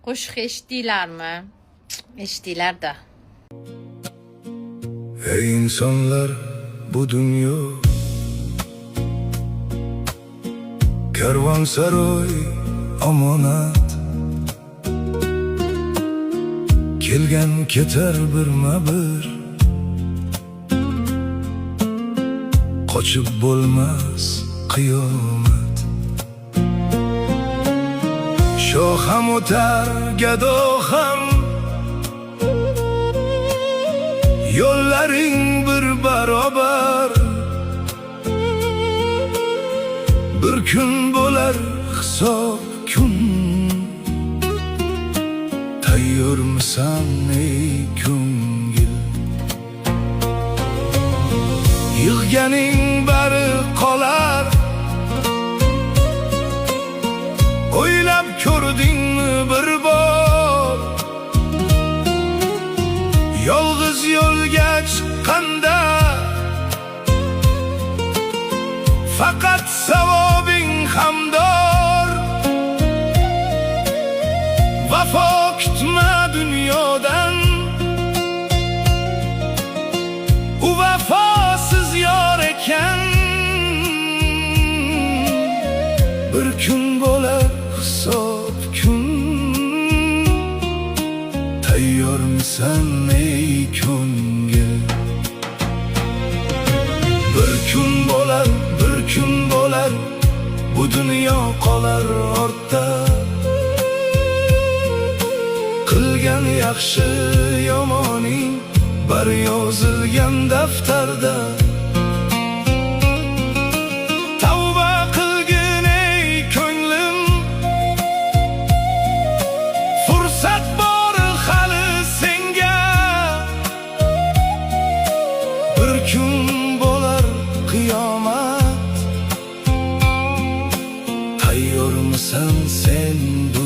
Qo'shiq eshitdinglarmi? Eshitdinglar-da. Ey insanlar, bu dünya Kervansaroy amonat, kelgan ketar birma-bir, qochib bo'lmas qiyomat. Shoh ham o'tar, gado ham, yo'llaring bir barobar. Bir kun bo'lar hisob kun, tayyormisan ey ko'ngil? Yig'ganing bari qolar, o'ylab ko'rdingmi bir bor? Yolg'iz yo'lga chiqqanda faqat savobing hamdor. Vafo kutma dunyodan, u vafosiz yor ekan. Bir kun bo'lar hisob kun, tayyormisan ey ko'ngil? Bir kun bo'lar, bir kun bo'lar, bu dunyo qolar ortda. Qilgan yaxshi yomoning bir yozilgan daftarda. Tavba qilgin ey ko'nglim, fursat bor hali senga. Bir kun bo'lar qiyomat, tayyormisan sen bu